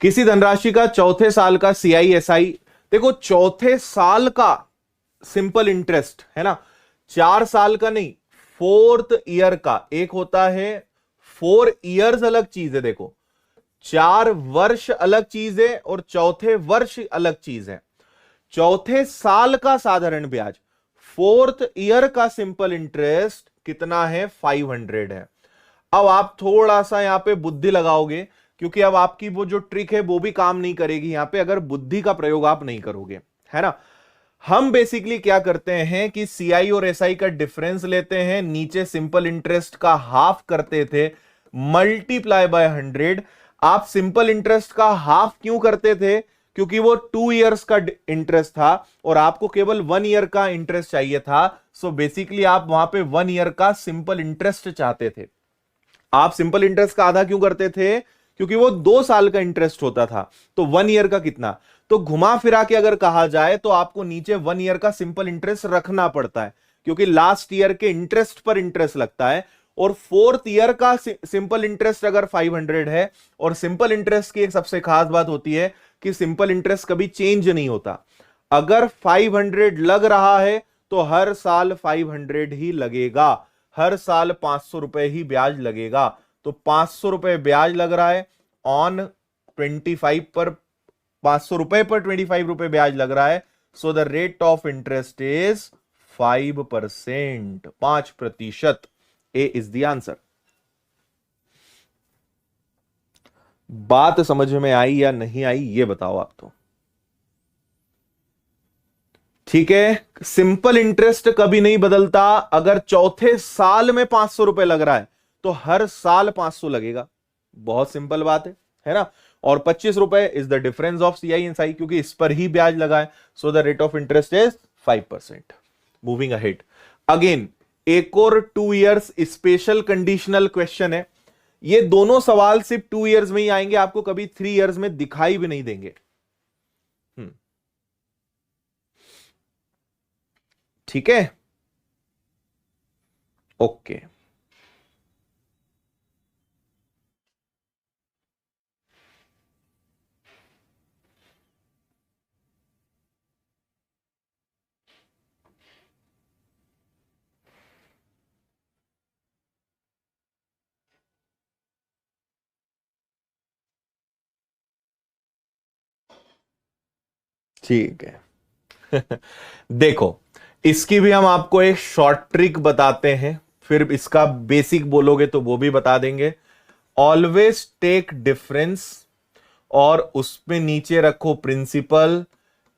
किसी धनराशि का चौथे साल का CISI, देखो चौथे साल का सिंपल इंटरेस्ट, है ना, 4 साल का नहीं, 4th ईयर का। एक होता है 4 इयर्स, अलग चीज है। देखो 4 वर्ष अलग चीज है, और चौथे वर्ष अलग चीज है। चौथे साल का साधारण ब्याज, 4th ईयर का सिंपल इंटरेस्ट कितना है? 500 है। अब आप थोड़ा सा यहां पे बुद्धि लगाओगे, क्योंकि अब आपकी वो जो ट्रिक है वो भी काम नहीं करेगी यहां पे अगर बुद्धि का प्रयोग आप नहीं करोगे, है ना। हम बेसिकली क्या करते हैं कि सीआई और एसआई का डिफरेंस लेते हैं, नीचे सिंपल इंटरेस्ट का हाफ करते थे, मल्टीप्लाई बाय 100। आप सिंपल इंटरेस्ट का हाफ क्यों करते थे? क्योंकि वो 2 इयर्स का इंटरेस्ट था और आपको केवल 1 ईयर का इंटरेस्ट चाहिए था। सो बेसिकली आप वहां पे 1 ईयर का सिंपल इंटरेस्ट चाहते थे। आप सिंपल इंटरेस्ट का आधा क्यों करते थे? क्योंकि वो 2 साल का इंटरेस्ट होता था, तो 1 ईयर का कितना? तो घुमा फिरा के अगर कहा जाए तो आपको नीचे 1 ईयर का सिंपल इंटरेस्ट रखना पड़ता है, क्योंकि लास्ट ईयर के इंटरेस्ट पर इंटरेस्ट लगता है। और 4th ईयर का सिंपल इंटरेस्ट अगर 500 है, और सिंपल इंटरेस्ट की एक सबसे खास बात होती है कि सिंपल इंटरेस्ट कभी चेंज नहीं होता। अगर 500 लग रहा है तो हर साल 500 ही लगेगा, हर साल 500 रुपए ही ब्याज लगेगा। तो 500 रुपए ब्याज लग रहा है ऑन 25 पर, 500 रुपए पर 25 रुपए ब्याज लग रहा है। So the rate of interest is 5%, 5%। A is the answer. बात समझ में आई या नहीं आई ये बताओ आप तो। ठीक है, सिंपल इंटरेस्ट कभी नहीं बदलता। अगर चौथे साल में 500 रुपए लग रहा है तो हर साल 500 लगेगा। बहुत सिंपल बात है ना। और 25 रुपए is the difference of CI and Sai, क्योंकि इस पर ही ब्याज लगा है। So the rate of interest is 5%। Moving ahead again, एक और 2 इयर्स स्पेशल कंडीशनल क्वेश्चन है। ये दोनों सवाल सिर्फ 2 इयर्स में ही आएंगे, आपको कभी 3 इयर्स में दिखाई भी नहीं देंगे। ठीक है, ओके। ठीक है देखो, इसकी भी हम आपको एक शॉर्ट ट्रिक बताते हैं, फिर इसका बेसिक बोलोगे तो वो भी बता देंगे। ऑलवेज टेक डिफरेंस और उसमें नीचे रखो प्रिंसिपल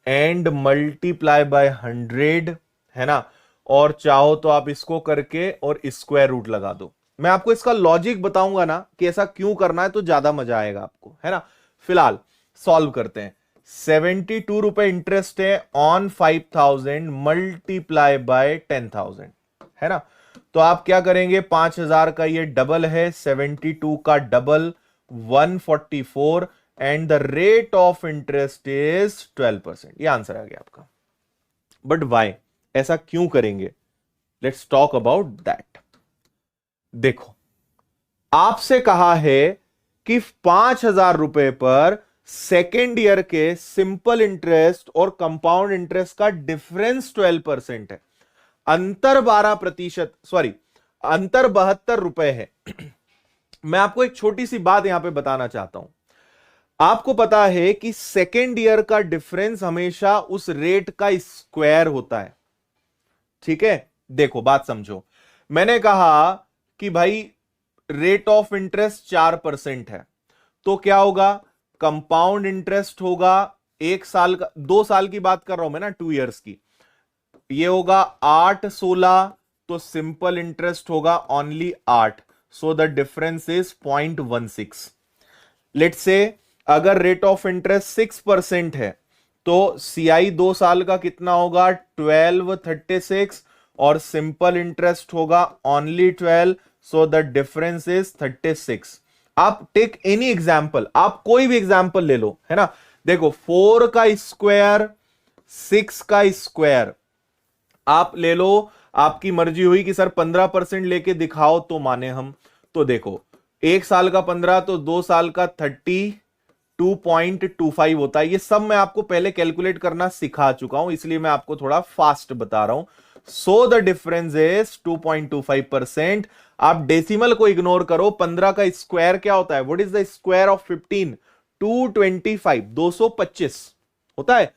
एंड मल्टीप्लाई बाय 100, है ना। और चाहो तो आप इसको करके और स्क्वायर रूट लगा दो। मैं आपको इसका लॉजिक बताऊंगा ना कि ऐसा क्यों करना है, तो ज्यादा मजा आएगा आपको, है ना। फिलहाल सॉल्व करते हैं। 72 रुपए इंटरेस्ट है ऑन 5000 मल्टीप्लाई बाय 10,000, है ना। तो आप क्या करेंगे, 5000 का ये डबल है, 72 का double 144, and the rate of interest is 12%। ये आंसर आ गया आपका। बट वाई, ऐसा क्यों करेंगे? Let's talk about that. देखो, आपसे कहा है कि 5000 रुपए पर सेकेंड ईयर के सिंपल इंटरेस्ट और कंपाउंड इंटरेस्ट का डिफरेंस 12% है। अंतर 12%, सॉरी अंतर 72 रुपए है। मैं आपको एक छोटी सी बात यहां पे बताना चाहता हूं। आपको पता है कि सेकेंड ईयर का डिफरेंस हमेशा उस रेट का स्क्वायर होता है। ठीक है, देखो बात समझो। मैंने कहा कि भाई रेट ऑफ इंटरेस्ट 4% है, तो क्या होगा, कंपाउंड इंटरेस्ट होगा 1 साल का, 2 साल की बात कर रहा हूं मैं ना, 2 इयर्स की। ये होगा 8 16, तो सिंपल इंटरेस्ट होगा only 8। So the difference is 0.16। Let's say अगर रेट ऑफ इंटरेस्ट 6% है तो सीआई 2 साल का कितना होगा, 1236, और सिंपल इंटरेस्ट होगा only 12। So the difference is 36। आप टेक एनी एग्जाम्पल, आप कोई भी एग्जाम्पल ले लो, है ना। देखो 4 का स्क्वायर, 6 का स्क्वायर आप ले लो, आपकी मर्जी हुई कि सर 15% लेके दिखाओ तो माने हम। तो देखो 1 साल का 15, तो 2 साल का 32.25 होता है। ये सब मैं आपको पहले कैलकुलेट करना सिखा चुका हूं, इसलिए मैं आपको थोड़ा फास्ट बता रहा हूं। So the difference is 2.25%। आप डेसिमल को इग्नोर करो। 15 का स्क्वायर क्या होता है, what is the square of 15? 225, 225 होता है।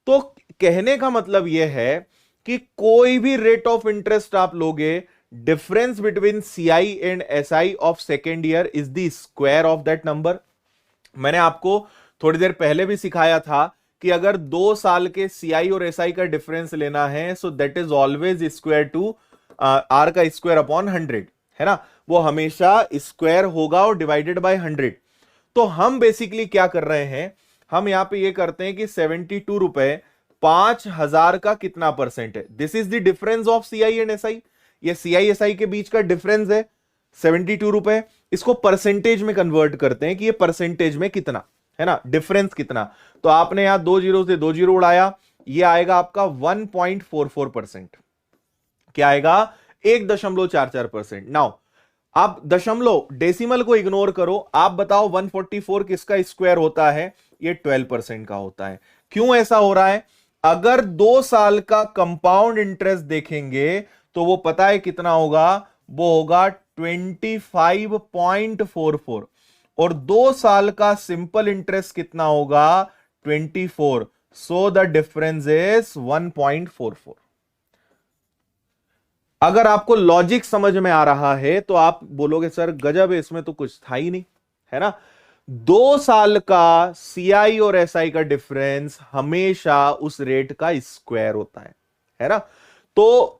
तो कहने का मतलब यह है कि कोई भी रेट ऑफ इंटरेस्ट आप लोगे, difference between CI and SI of second year is the square of that number. मैंने आपको थोड़ी देर पहले भी सिखाया था कि अगर 2 साल के सीआई और एसआई का डिफरेंस लेना है so that is always square to R का स्क्वायर अपॉन 100, है ना, वो हमेशा स्क्वायर होगा और डिवाइडेड बाय 100। तो हम बेसिकली क्या कर रहे हैं, हम यहां पे ये करते हैं कि 72 रुपए 5,000 का कितना परसेंट है, this is the difference of CI and SI. ये सीआई एसआई के बीच का डिफरेंस है 72 रुपए। इसको परसेंटेज में कन्वर्ट करते हैं कि ये परसेंटेज में कितना है ना, डिफरेंस कितना। तो आपने यहां 2 जीरो से 2 जीरो उड़ाया, ये आएगा आपका 1.44%। क्या आएगा, 1.44%। नाउ आप दशमलव डेसिमल को इग्नोर करो, आप बताओ 144 किसका स्क्वायर होता है, ये 12% का होता है। क्यों ऐसा हो रहा है, अगर 2 साल का कंपाउंड इंटरेस्ट देखेंगे तो वो पता है कितना होगा, वो होगा 25.44, और 2 साल का सिंपल इंटरेस्ट कितना होगा, 24। So the difference is 1.44। अगर आपको लॉजिक समझ में आ रहा है तो आप बोलोगे सर गजब है, इसमें तो कुछ था ही नहीं, है ना। 2 साल का सीआई और एसआई का डिफरेंस हमेशा उस रेट का स्क्वायर होता है ना। तो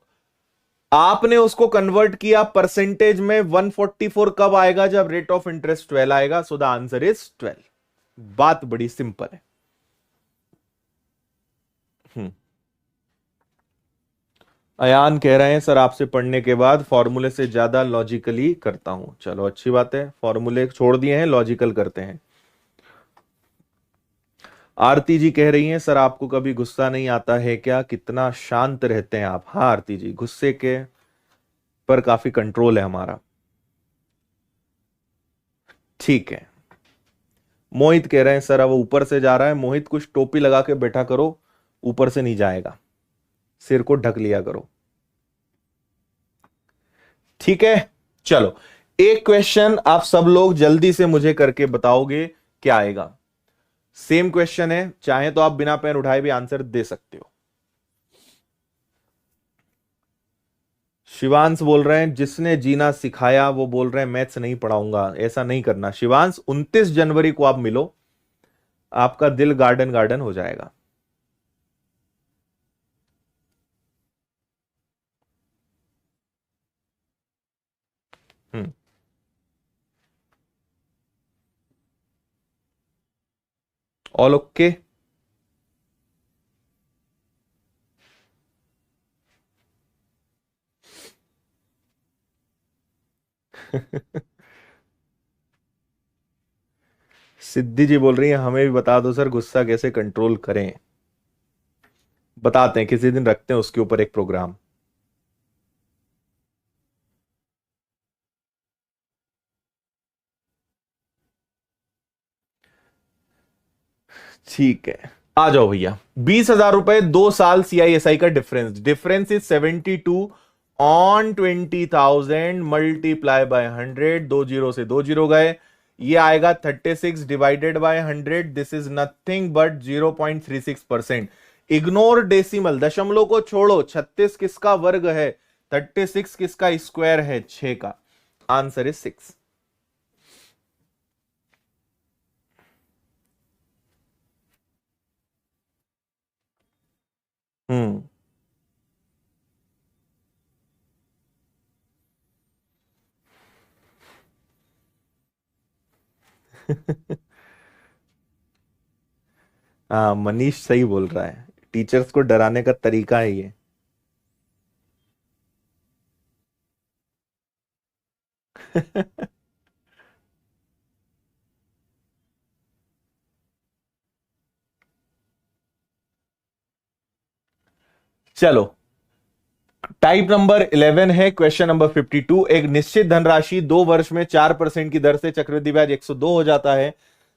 आपने उसको कन्वर्ट किया परसेंटेज में, 144 कब आएगा, जब रेट ऑफ इंटरेस्ट 12 आएगा। So the answer is 12। बात बड़ी सिंपल है। अयान कह रहे हैं सर आपसे पढ़ने के बाद फॉर्मूले से ज्यादा लॉजिकली करता हूं। चलो अच्छी बात है, फॉर्मूले छोड़ दिए हैं, लॉजिकल करते हैं। आरती जी कह रही हैं सर आपको कभी गुस्सा नहीं आता है क्या, कितना शांत रहते हैं आप। हाँ आरती जी, गुस्से के पर काफी कंट्रोल है हमारा। ठीक है। मोहित कह रहे हैं सर अब ऊपर से जा रहा है। मोहित कुछ टोपी लगा के बैठा करो, ऊपर से नहीं जाएगा, सिर को ढक लिया करो। ठीक है, चलो एक क्वेश्चन आप सब लोग जल्दी से मुझे करके बताओगे क्या आएगा। सेम क्वेश्चन है, चाहे तो आप बिना पेन उठाए भी आंसर दे सकते हो। शिवांश बोल रहे हैं जिसने जीना सिखाया वो बोल रहे हैं मैथ्स नहीं पढ़ाऊंगा। ऐसा नहीं करना शिवांश, 29 जनवरी को आप मिलो, आपका दिल गार्डन गार्डन हो जाएगा। हम्म। All okay. सिद्धि जी बोल रही है हमें भी बता दो सर गुस्सा कैसे कंट्रोल करें। बताते हैं, किसी दिन रखते हैं उसके ऊपर एक प्रोग्राम। ठीक है, आ जाओ भैया। 20,000 रुपए 2 साल सीआईएसआई का difference, difference is 72 on 20,000 multiply by 100। 2 zero से 2 जीरो गए, ये आएगा 36 divided by 100। This is nothing but 0.36%। Ignore decimal, दशमलव को छोड़ो। 36 किसका वर्ग है, 36 किसका स्क्वायर है, 6 का। Answer is 6। हम्म। हाँ मनीष सही बोल रहा है, टीचर्स को डराने का तरीका है ये। चलो, टाइप नंबर 11 है, क्वेश्चन नंबर 52। एक निश्चित धनराशि 2 वर्ष में 4% की दर से चक्रवृद्धि ब्याज 102 हो जाता है।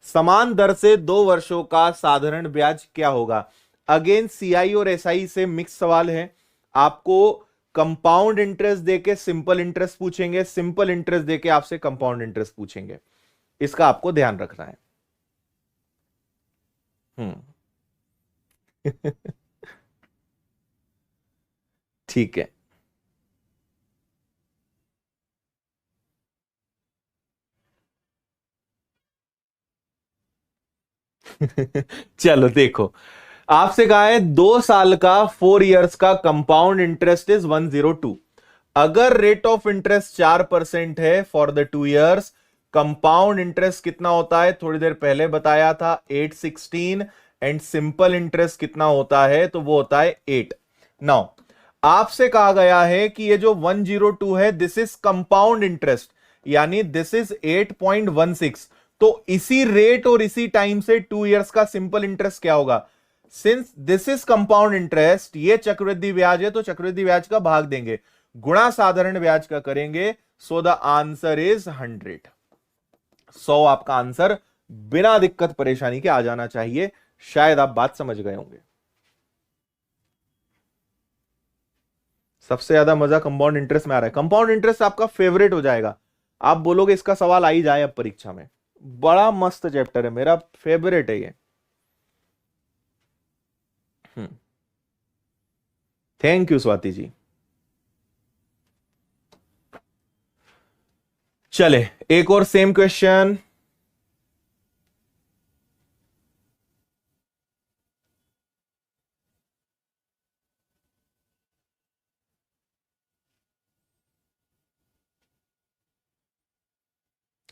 समान दर से 2 वर्षों का साधारण ब्याज क्या होगा। अगेन सीआई और एसआई से मिक्स सवाल है। आपको कंपाउंड इंटरेस्ट देके सिंपल इंटरेस्ट पूछेंगे, सिंपल इंटरेस्ट देके आपसे कंपाउंड इंटरेस्ट पूछेंगे, इसका आपको ध्यान रखना है। हम्म। ठीक है। चलो देखो, आपसे कहा है 2 साल का 4 इयर्स का कंपाउंड इंटरेस्ट इज 102। अगर रेट ऑफ इंटरेस्ट 4% है for the 2 years, compound interest कितना होता है? थोड़ी देर पहले बताया था 816। एंड सिंपल इंटरेस्ट कितना होता है? तो वो होता है 8। नाउ आपसे कहा गया है कि ये जो 102 है दिस इज कंपाउंड इंटरेस्ट, यानी दिस इज 8.16। तो इसी रेट और इसी टाइम से 2 इयर्स का सिंपल इंटरेस्ट क्या होगा? Since this is compound interest, ये चक्रवृद्धि ब्याज है, तो चक्रवृद्धि ब्याज का भाग देंगे, गुणा साधारण ब्याज का करेंगे। So the answer is 100। 100 आपका आंसर बिना दिक्कत परेशानी के आ जाना चाहिए। शायद आप बात समझ गए होंगे। सबसे ज्यादा मजा कंपाउंड इंटरेस्ट में आ रहा है। कंपाउंड इंटरेस्ट आपका फेवरेट हो जाएगा। आप बोलोगे इसका सवाल आ ही जाए अब परीक्षा में। बड़ा मस्त चैप्टर है, मेरा फेवरेट है ये। Thank you Swati ji. चले एक और सेम क्वेश्चन।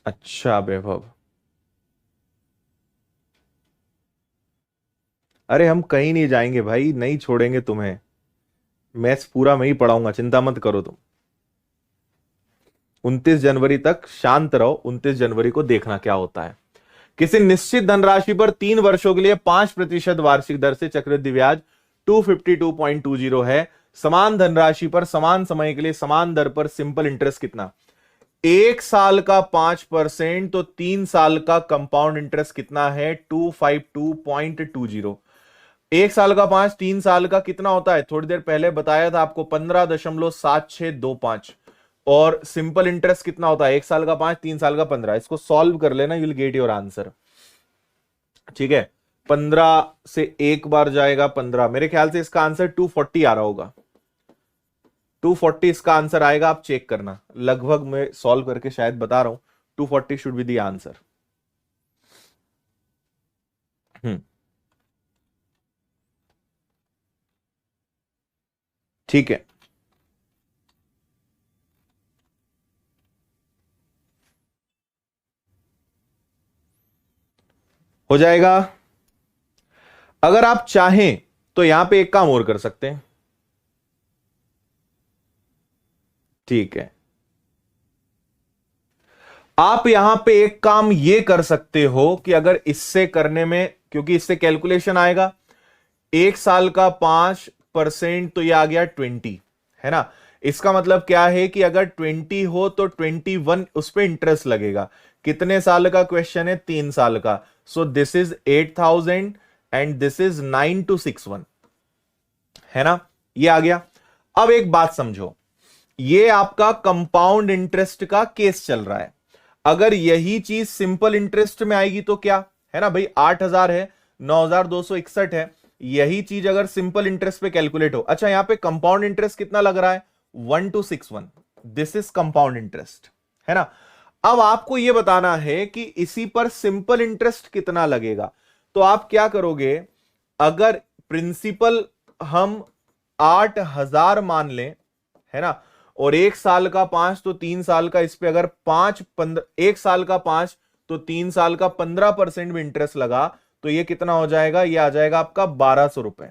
अच्छा वैभव, अरे हम कहीं नहीं जाएंगे भाई, नहीं छोड़ेंगे तुम्हें। मैथ्स पूरा मैं ही पढ़ाऊंगा, चिंता मत करो तुम। 29 जनवरी तक शांत रहो, 29 जनवरी को देखना क्या होता है। किसी निश्चित धनराशि पर 3 वर्षों के लिए 5% वार्षिक दर से चक्रवृद्धि ब्याज 252.20 है। समान धनराशि पर समान समय के लिए समान दर पर सिंपल इंटरेस्ट कितना? 1 साल का 5%, तो 3 साल का कंपाउंड इंटरेस्ट कितना है? 252.20। 1 साल का 5, 3 साल का कितना होता है? थोड़ी देर पहले बताया था आपको, 15.7625। और सिंपल इंटरेस्ट कितना होता है? 1 साल का 5, 3 साल का 15। इसको सॉल्व कर लेना, you will get your answer. ठीक है, 15 से एक बार जाएगा 15, मेरे ख्याल से इसका आंसर 240 आ रहा होगा। 240 इसका आंसर आएगा, आप चेक करना। लगभग मैं सॉल्व करके शायद बता रहा हूं, 240 शुड बी द आंसर। ठीक है, हो जाएगा। अगर आप चाहें तो यहां पे एक काम और कर सकते हैं। ठीक है, आप यहां पे एक काम ये कर सकते हो कि अगर इससे करने में, क्योंकि इससे कैलकुलेशन आएगा, 1 साल का 5%, तो ये आ गया 20, है ना। इसका मतलब क्या है कि अगर 20 हो तो 21 उस पर इंटरेस्ट लगेगा। कितने साल का क्वेश्चन है? 3 साल का। So this is 8000 and this is 9261, है ना। ये आ गया। अब एक बात समझो, ये आपका कंपाउंड इंटरेस्ट का केस चल रहा है। अगर यही चीज सिंपल इंटरेस्ट में आएगी तो क्या है ना भाई, 8000 है, 9261 है। यही चीज अगर सिंपल इंटरेस्ट पे कैलकुलेट हो, अच्छा यहां पे कंपाउंड इंटरेस्ट कितना लग रहा है? 1261। दिस इज कंपाउंड इंटरेस्ट, है ना। अब आपको यह बताना है कि इसी पर सिंपल इंटरेस्ट कितना लगेगा। तो आप क्या करोगे, अगर प्रिंसिपल हम 8000 मान लें, है ना, और 1 साल का 5 तो 3 साल का, इस पे अगर 1 साल का 5 तो 3 साल का 15% भी इंटरेस्ट लगा, तो ये कितना हो जाएगा? ये आ जाएगा आपका 1200 रुपए।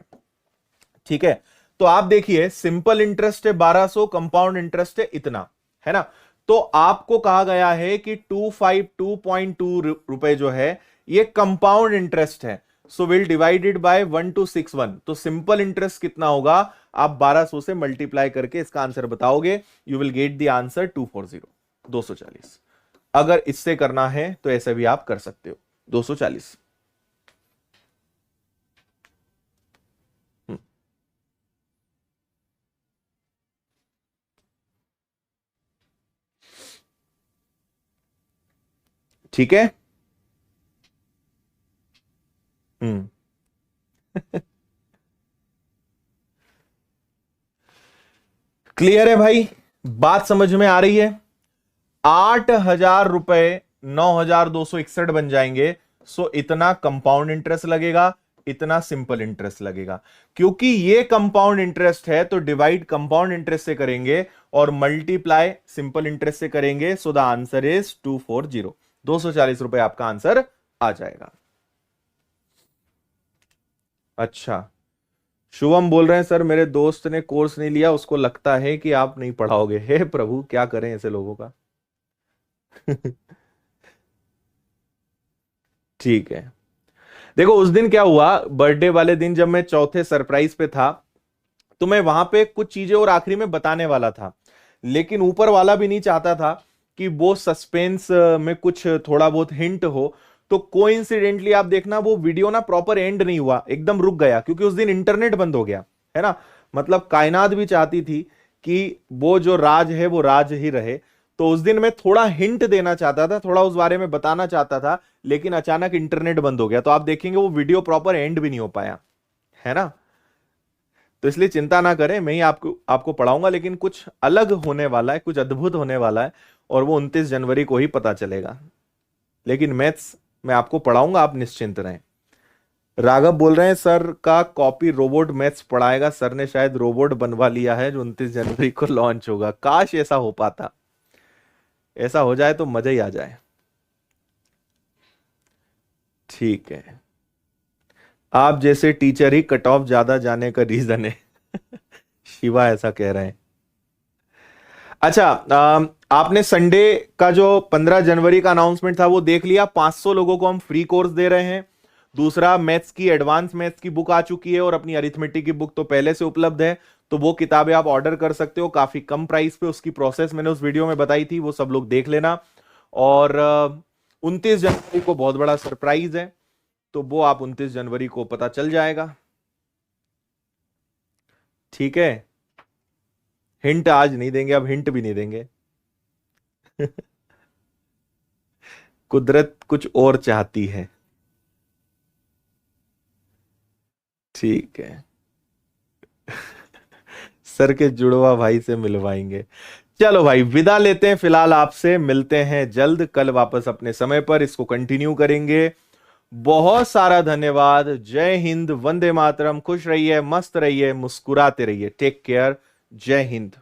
ठीक है, तो आप देखिए सिंपल इंटरेस्ट है 1200, कंपाउंड इंटरेस्ट है इतना, है ना। तो आपको कहा गया है कि 252.2 रुपए जो है ये कंपाउंड इंटरेस्ट है। So will divided by 1261। तो सिंपल इंटरेस्ट कितना होगा? आप 1200 से मल्टीप्लाई करके इसका आंसर बताओगे, you will get the answer 240, 240। अगर इससे करना है तो ऐसे भी आप कर सकते हो, 240। ठीक है। हम्म। क्लियर है भाई, बात समझ में आ रही है। 8000 रुपए 9261 बन जाएंगे, सो इतना कंपाउंड इंटरेस्ट लगेगा, इतना सिंपल इंटरेस्ट लगेगा। क्योंकि ये कंपाउंड इंटरेस्ट है तो डिवाइड कंपाउंड इंटरेस्ट से करेंगे और मल्टीप्लाई सिंपल इंटरेस्ट से करेंगे। सो द आंसर इज 240, 240 रुपए आपका आंसर आ जाएगा। अच्छा, शुभम बोल रहे हैं सर मेरे दोस्त ने कोर्स नहीं लिया, उसको लगता है कि आप नहीं पढ़ाओगे। हे प्रभु, क्या करें ऐसे लोगों का। ठीक है, देखो उस दिन क्या हुआ, बर्थडे वाले दिन जब मैं चौथे सरप्राइज पे था तो मैं वहां पे कुछ चीजें और आखिरी में बताने वाला था, लेकिन ऊपर वाला भी नहीं चाहता था कि वो सस्पेंस में कुछ थोड़ा बहुत हिंट हो। तो कोइंसिडेंटली आप देखना वो वीडियो ना प्रॉपर एंड नहीं हुआ, एकदम रुक गया, क्योंकि उस दिन इंटरनेट बंद हो गया है ना। मतलब कायनात भी चाहती थी कि वो जो राज है वो राज ही रहे। तो उस दिन मैं थोड़ा हिंट देना चाहता था, थोड़ा उस बारे में बताना चाहता था, लेकिन अचानक इंटरनेट बंद हो गया, तो आप देखेंगे वो वीडियो प्रॉपर एंड भी नहीं हो पाया, है ना। तो इसलिए चिंता ना करें, मैं ही आपको आपको पढ़ाऊंगा, लेकिन कुछ अलग होने वाला है, कुछ अद्भुत होने वाला है, और वो 29 जनवरी को ही पता चलेगा। लेकिन मैथ्स मैं आपको पढ़ाऊंगा, आप निश्चिंत रहें। राघव बोल रहे हैं सर का कॉपी रोबोट मैथ्स पढ़ाएगा, सर ने शायद रोबोट बनवा लिया है जो 29 जनवरी को लॉन्च होगा। काश ऐसा हो पाता, ऐसा हो जाए तो मजा ही आ जाए। ठीक है, आप जैसे टीचर ही कट ऑफ ज्यादा जाने का रीजन है। शिवा ऐसा कह रहे हैं। अच्छा, आपने संडे का जो 15 जनवरी का अनाउंसमेंट था वो देख लिया। 500 लोगों को हम फ्री कोर्स दे रहे हैं। दूसरा, मैथ्स की एडवांस मैथ्स की बुक आ चुकी है और अपनी अरिथमेटिक की बुक तो पहले से उपलब्ध है, तो वो किताबें आप ऑर्डर कर सकते हो काफी कम प्राइस पे। उसकी प्रोसेस मैंने उस वीडियो में बताई थी, वो सब लोग देख लेना। और 29 जनवरी को बहुत बड़ा सरप्राइज है, तो वो आप 29 जनवरी को पता चल जाएगा। ठीक है, हिंट आज नहीं देंगे, अब हिंट भी नहीं देंगे। कुदरत कुछ और चाहती है। ठीक है, सर के जुड़वा भाई से मिलवाएंगे। चलो भाई, विदा लेते हैं फिलहाल आपसे, मिलते हैं जल्द, कल वापस अपने समय पर इसको कंटिन्यू करेंगे। बहुत सारा धन्यवाद। जय हिंद, वंदे मातरम। खुश रहिए, मस्त रहिए, मुस्कुराते रहिए। Take care. जय हिंद।